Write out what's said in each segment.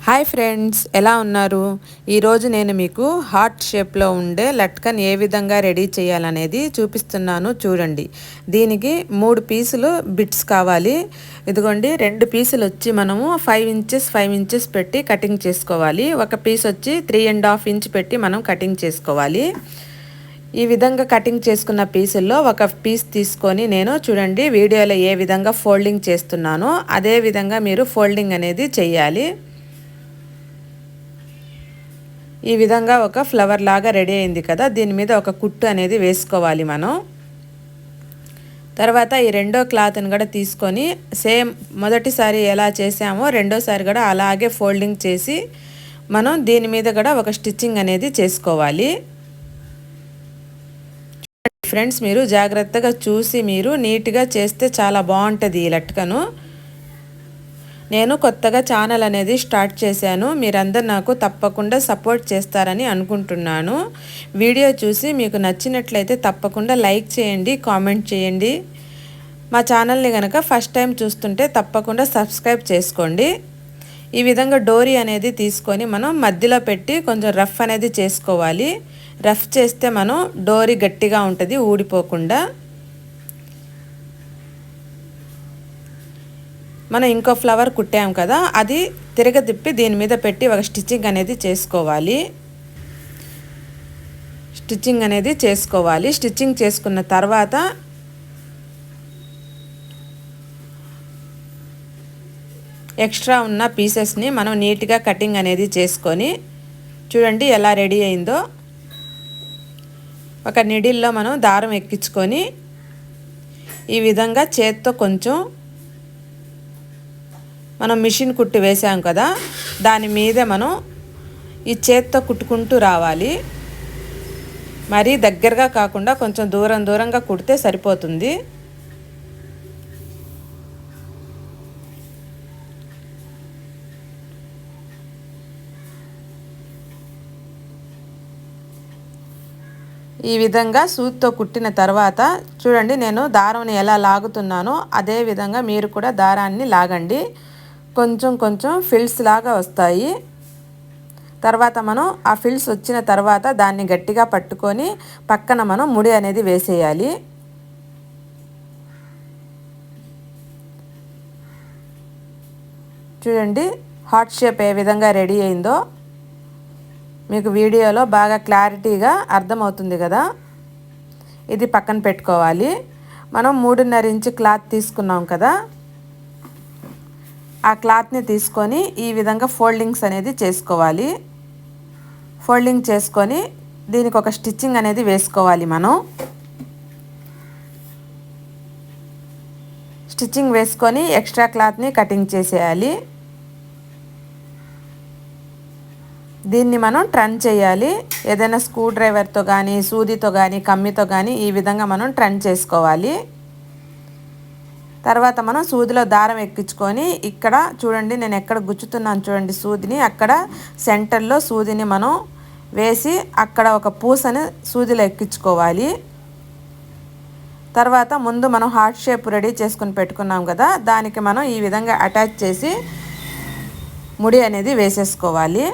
Hi friends, ఎలా ఉన్నారు? ఈరోజు నేను మీకు హార్ట్ షేప్లో ఉండే లట్కన్ ఏ విధంగా రెడీ చేయాలనేది చూపిస్తున్నాను. చూడండి, దీనికి 3 పీసులు బిట్స్ కావాలి. ఇదిగోండి, 2 పీసులు వచ్చి మనము 5 ఇంచెస్ 5 ఇంచెస్ పెట్టి కటింగ్ చేసుకోవాలి. ఒక పీస్ వచ్చి 3.5 ఇంచ్ పెట్టి మనం కటింగ్ చేసుకోవాలి. ఈ విధంగా కటింగ్ చేసుకున్న పీసుల్లో ఒక పీస్ తీసుకొని నేను చూడండి వీడియోలో ఏ విధంగా ఫోల్డింగ్ చేస్తున్నానో అదే విధంగా మీరు ఫోల్డింగ్ అనేది చేయాలి. ఈ విధంగా ఒక ఫ్లవర్ లాగా రెడీ అయింది కదా, దీని మీద ఒక కుట్టు అనేది వేసుకోవాలి మనం. తర్వాత ఈ రెండో క్లాత్ని కూడా తీసుకొని సేమ్ మొదటిసారి ఎలా చేసామో రెండోసారి కూడా అలాగే ఫోల్డింగ్ చేసి మనం దీని మీద కూడా ఒక స్టిచ్చింగ్ అనేది చేసుకోవాలి. ఫ్రెండ్స్, మీరు జాగ్రత్తగా చూసి మీరు నీట్గా చేస్తే చాలా బాగుంటుంది ఈ లట్కను. నేను కొత్తగా ఛానల్ అనేది స్టార్ట్ చేశాను. మీరందరూ నాకు తప్పకుండా సపోర్ట్ చేస్తారని అనుకుంటున్నాను. వీడియో చూసి మీకు నచ్చినట్లయితే తప్పకుండా లైక్ చేయండి, కామెంట్ చేయండి. మా ఛానల్ని కనుక ఫస్ట్ టైం చూస్తుంటే తప్పకుండా సబ్స్క్రైబ్ చేసుకోండి. ఈ విధంగా డోరీ అనేది తీసుకొని మనం మధ్యలో పెట్టి కొంచెం రఫ్ అనేది చేసుకోవాలి. రఫ్ చేస్తే మనం డోరీ గట్టిగా ఉంటుంది, ఊడిపోకుండా. మనం ఇంకో ఫ్లవర్ కుట్టాం కదా, అది తిరగతిప్పి దీని మీద పెట్టి ఒక స్టిచ్చింగ్ అనేది చేసుకోవాలి. స్టిచ్చింగ్ చేసుకున్న తర్వాత ఎక్స్ట్రా ఉన్న పీసెస్ని మనం నీట్గా కటింగ్ అనేది చేసుకొని చూడండి ఎలా రెడీ అయిందో. ఒక నిడిల్లో మనం దారం ఎక్కించుకొని ఈ విధంగా చేత్తో కొంచెం మనం మిషన్ కుట్టి వేసాం కదా, దాని మీద మనం ఈ చేత్తో కుట్టుకుంటూ రావాలి. మరీ దగ్గరగా కాకుండా కొంచెం దూరంగా కుడితే సరిపోతుంది. ఈ విధంగా సూత్తో కుట్టిన తర్వాత చూడండి నేను దారాన్ని ఎలా లాగుతున్నానో అదే విధంగా మీరు కూడా దారాన్ని లాగండి. కొంచెం ఫిల్స్ లాగా వస్తాయి. తర్వాత మనం ఆ ఫిల్స్ వచ్చిన తర్వాత దాన్ని గట్టిగా పట్టుకొని పక్కన మనం ముడి అనేది వేసేయాలి. చూడండి హార్ట్ షేప్ ఏ విధంగా రెడీ అయిందో మీకు వీడియోలో బాగా క్లారిటీగా అర్థమవుతుంది కదా. ఇది పక్కన పెట్టుకోవాలి. మనం 3.5 ఇంచ్ క్లాత్ తీసుకున్నాం కదా, ఆ క్లాత్ని తీసుకొని ఈ విధంగా ఫోల్డింగ్స్ అనేది చేసుకోవాలి. ఫోల్డింగ్ చేసుకొని దీనికి ఒక స్టిచ్చింగ్ అనేది వేసుకోవాలి. మనం స్టిచ్చింగ్ వేసుకొని ఎక్స్ట్రా క్లాత్ని కటింగ్ చేసేయాలి. దీన్ని మనం ట్రన్ చేయాలి. ఏదైనా స్క్రూ డ్రైవర్తో కానీ సూదితో కానీ కమ్మితో కానీ ఈ విధంగా మనం ట్రన్ చేసుకోవాలి. తర్వాత మనం సూదిలో దారం ఎక్కించుకొని ఇక్కడ చూడండి నేను ఎక్కడ గుచ్చుతున్నాను చూడండి సూదిని, అక్కడ సెంటర్లో సూదిని మనం వేసి అక్కడ ఒక పూసని సూదిలో ఎక్కించుకోవాలి. తర్వాత ముందు మనం హార్ట్ షేప్ రెడీ చేసుకుని పెట్టుకున్నాం కదా, దానికి మనం ఈ విధంగా అటాచ్ చేసి ముడి అనేది వేసేసుకోవాలి.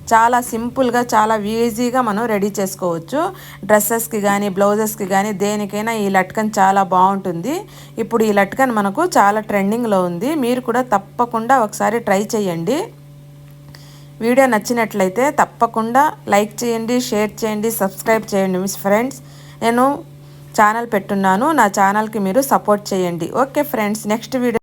చాలా సింపుల్గా చాలా ఈజీగా మనం రెడీ చేసుకోవచ్చు. డ్రెస్సెస్కి కానీ బ్లౌజెస్కి కానీ దేనికైనా ఈ లట్కన్ చాలా బాగుంటుంది. ఇప్పుడు ఈ లట్కన్ మనకు చాలా ట్రెండింగ్లో ఉంది. మీరు కూడా తప్పకుండా ఒకసారి ట్రై చేయండి. వీడియో నచ్చినట్లయితే తప్పకుండా లైక్ చేయండి, షేర్ చేయండి, సబ్స్క్రైబ్ చేయండి. మిస్ ఫ్రెండ్స్, నేను ఛానల్ పెట్టున్నాను, నా ఛానల్కి మీరు సపోర్ట్ చేయండి. Okay friends, next video